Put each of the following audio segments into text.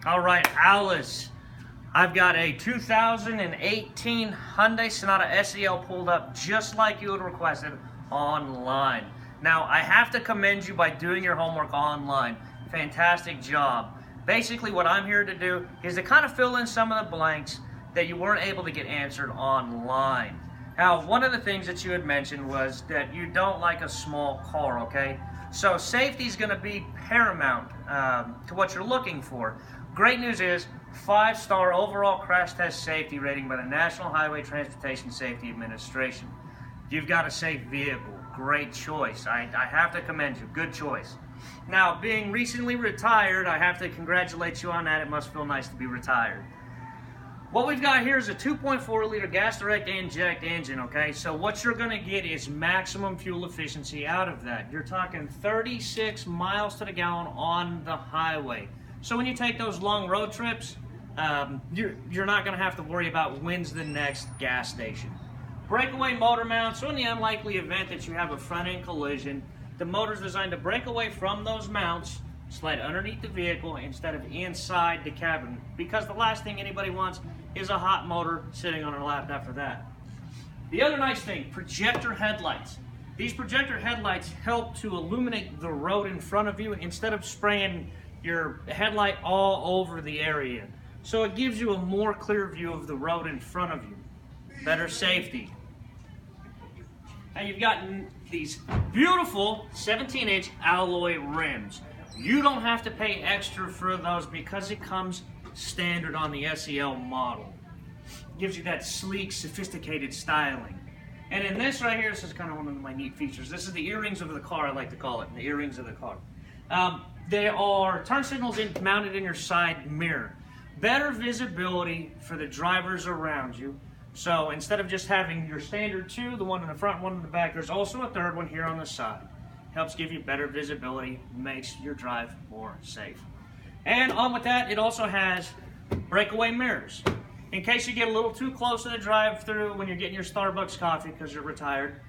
All right, Alice, I've got a 2018 Hyundai Sonata SEL pulled up just like you had requested online. Now, I have to commend you by doing your homework online. Fantastic job. Basically, what I'm here to do is to kind of fill in some of the blanks that you weren't able to get answered online. Now, one of the things that you had mentioned was that you don't like a small car, okay? So safety is going to be paramount to what you're looking for. Great news is 5-star overall crash test safety rating by the National Highway Transportation Safety Administration. You've got a safe vehicle. Great choice. I have to commend you. Good choice. Now, being recently retired, I have to congratulate you on that. It must feel nice to be retired. What we've got here is a 2.4 liter gas direct inject engine, okay? So what you're gonna get is maximum fuel efficiency out of that. You're talking 36 miles to the gallon on the highway. So when you take those long road trips, you're not gonna have to worry about when's the next gas station. Breakaway motor mount, so in the unlikely event that you have a front end collision, the motor's designed to break away from those mounts, slide underneath the vehicle instead of inside the cabin, because the last thing anybody wants is a hot motor sitting on our lap after that. The other nice thing, projector headlights. These projector headlights help to illuminate the road in front of you instead of spraying your headlight all over the area. So it gives you a more clear view of the road in front of you. Better safety. And you've got these beautiful 17-inch alloy rims. You don't have to pay extra for those because it comes standard on the SEL model. Gives you that sleek, sophisticated styling. And in this right here, this is kind of one of my neat features. This is the earrings of the car, I like to call it, the earrings of the car. They are turn signals mounted in your side mirror. Better visibility for the drivers around you. So instead of just having your standard two, the one in the front, one in the back, there's also a third one here on the side. Helps give you better visibility, makes your drive more safe. And on with that, it also has breakaway mirrors. In case you get a little too close to the drive-thru when you're getting your Starbucks coffee because you're retired,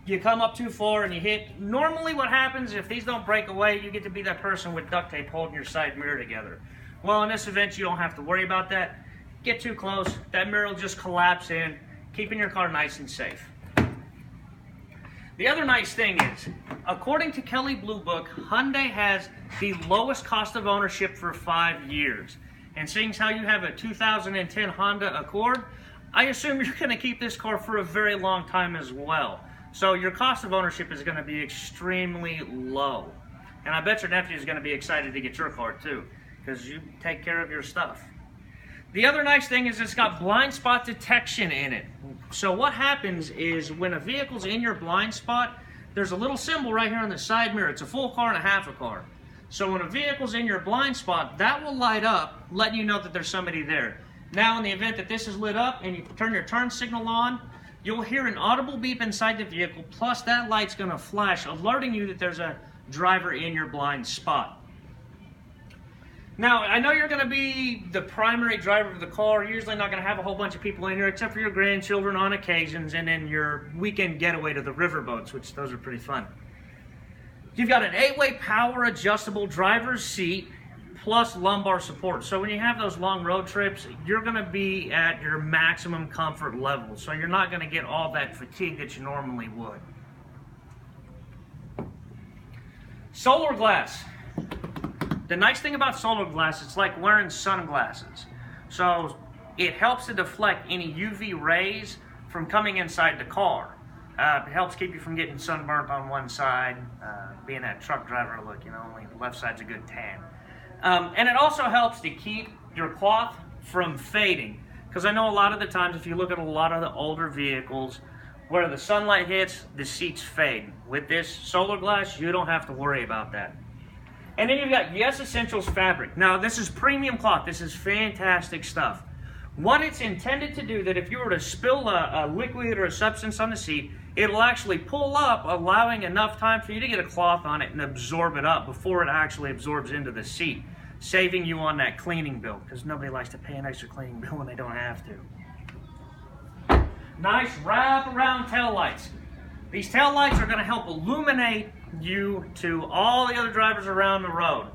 you come up too far and you hit. Normally what happens if these don't break away, you get to be that person with duct tape holding your side mirror together. Well, in this event, you don't have to worry about that. Get too close, that mirror will just collapse in, keeping your car nice and safe. The other nice thing is, according to Kelley Blue Book, Hyundai has the lowest cost of ownership for 5 years. And seeing as how you have a 2010 Honda Accord, I assume you're going to keep this car for a very long time as well. So your cost of ownership is going to be extremely low. And I bet your nephew is going to be excited to get your car too, because you take care of your stuff. The other nice thing is it's got blind spot detection in it. So what happens is when a vehicle's in your blind spot, there's a little symbol right here on the side mirror. It's a full car and a half a car. So when a vehicle's in your blind spot, that will light up, letting you know that there's somebody there. Now in the event that this is lit up and you turn your turn signal on, you'll hear an audible beep inside the vehicle, plus that light's gonna flash, alerting you that there's a driver in your blind spot. Now, I know you're going to be the primary driver of the car. You're usually not going to have a whole bunch of people in here except for your grandchildren on occasions and then your weekend getaway to the riverboats, which those are pretty fun. You've got an 8-way power adjustable driver's seat plus lumbar support. So when you have those long road trips, you're going to be at your maximum comfort level. So you're not going to get all that fatigue that you normally would. Solar glass. The nice thing about solar glass, it's like wearing sunglasses. So it helps to deflect any UV rays from coming inside the car. It helps keep you from getting sunburnt on one side, being that truck driver look, you know, only the left side's a good tan. And it also helps to keep your cloth from fading. Because I know a lot of the times, if you look at a lot of the older vehicles, where the sunlight hits, the seats fade. With this solar glass, you don't have to worry about that. And then you've got Yes Essentials fabric. Now, this is premium cloth. This is fantastic stuff. What it's intended to do, that if you were to spill a liquid or a substance on the seat, it'll actually pull up, allowing enough time for you to get a cloth on it and absorb it up before it actually absorbs into the seat, saving you on that cleaning bill, because nobody likes to pay an extra cleaning bill when they don't have to. Nice wrap-around tail lights. These tail lights are going to help illuminate you to all the other drivers around the road.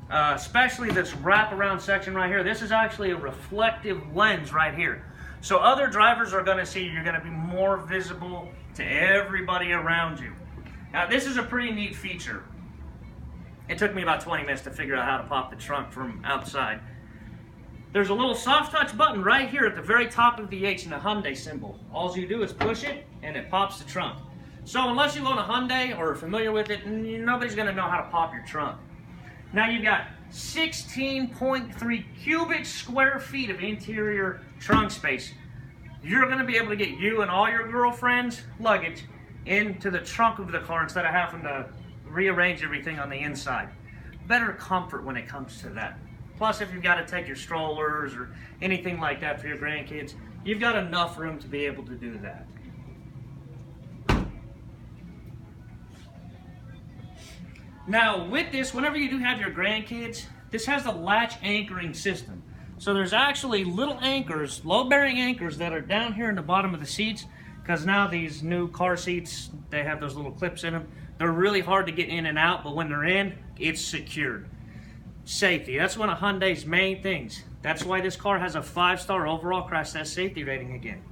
especially this wraparound section right here. This is actually a reflective lens right here. So other drivers are gonna see you're gonna be more visible to everybody around you. Now this is a pretty neat feature. It took me about 20 minutes to figure out how to pop the trunk from outside. There's a little soft touch button right here at the very top of the H in the Hyundai symbol. All you do is push it and it pops the trunk. So unless you own a Hyundai or are familiar with it, nobody's gonna know how to pop your trunk. Now you've got 16.3 cubic square feet of interior trunk space. You're gonna be able to get you and all your girlfriend's luggage into the trunk of the car instead of having to rearrange everything on the inside. Better comfort when it comes to that. Plus, if you've got to take your strollers or anything like that for your grandkids, you've got enough room to be able to do that. Now, with this, whenever you do have your grandkids, this has the latch anchoring system. So there's actually little anchors, load-bearing anchors that are down here in the bottom of the seats, because now these new car seats, they have those little clips in them. They're really hard to get in and out, but when they're in, it's secured. Safety, that's one of Hyundai's main things. That's why this car has a 5-star overall crash test safety rating again.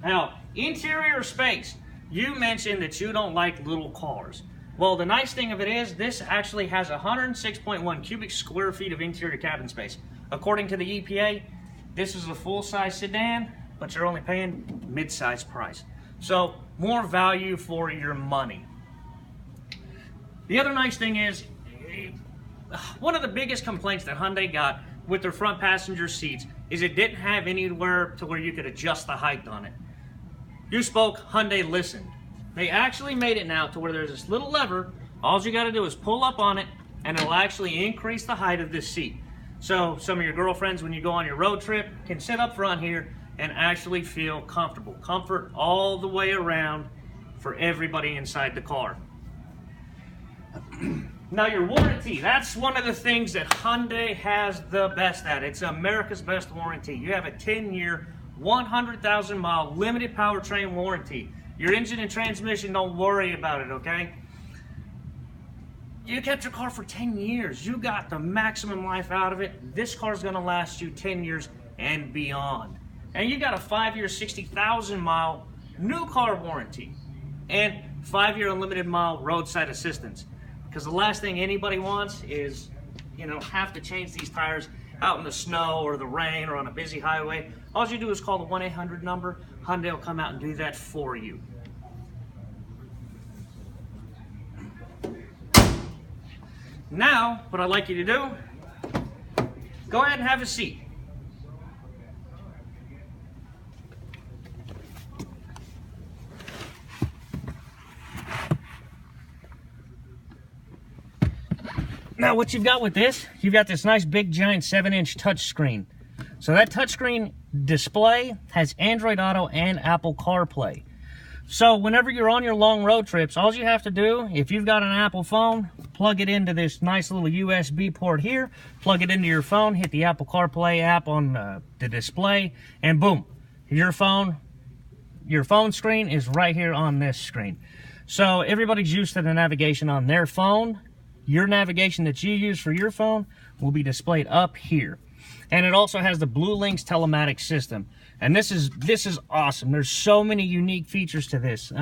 Now, interior space. You mentioned that you don't like little cars. Well, the nice thing of it is this actually has 106.1 cubic square feet of interior cabin space. According to the EPA, this is a full-size sedan, but you're only paying mid-size price. So, more value for your money. The other nice thing is, one of the biggest complaints that Hyundai got with their front passenger seats is it didn't have anywhere to where you could adjust the height on it. You spoke, Hyundai listened. They actually made it now to where there's this little lever. All you got to do is pull up on it, and it'll actually increase the height of this seat. So some of your girlfriends, when you go on your road trip, can sit up front here and actually feel comfortable. Comfort all the way around for everybody inside the car. Now your warranty, that's one of the things that Hyundai has the best at. It's America's best warranty. You have a 10-year, 100,000-mile limited powertrain warranty. Your engine and transmission, don't worry about it, okay? You kept your car for 10 years. You got the maximum life out of it. This car's gonna last you 10 years and beyond. And you got a 5-year, 60,000-mile new car warranty and 5-year unlimited mile roadside assistance. Because the last thing anybody wants is, have to change these tires out in the snow or the rain or on a busy highway. All you do is call the 1-800 number. Hyundai will come out and do that for you. Now, what I'd like you to do, go ahead and have a seat. Now what you've got with this, you've got this nice big giant 7-inch touchscreen. So that touchscreen display has Android Auto and Apple CarPlay. So whenever you're on your long road trips, all you have to do, if you've got an Apple phone, plug it into this nice little USB port here, plug it into your phone, hit the Apple CarPlay app on the display, and boom, your phone screen is right here on this screen. So everybody's used to the navigation on their phone. Your navigation that you use for your phone will be displayed up here. And it also has the Blue Links telematics system. And this is awesome. There's so many unique features to this.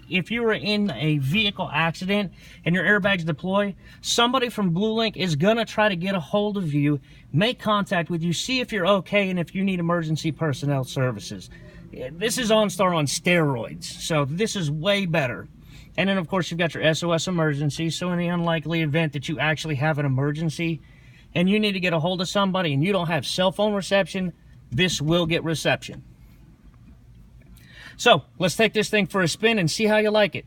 If you were in a vehicle accident and your airbags deploy, somebody from Blue Link is gonna try to get a hold of you, make contact with you, see if you're okay and if you need emergency personnel services. This is OnStar on steroids, so this is way better. And then, of course, you've got your SOS emergency. So in the unlikely event that you actually have an emergency and you need to get a hold of somebody and you don't have cell phone reception, this will get reception. So let's take this thing for a spin and see how you like it.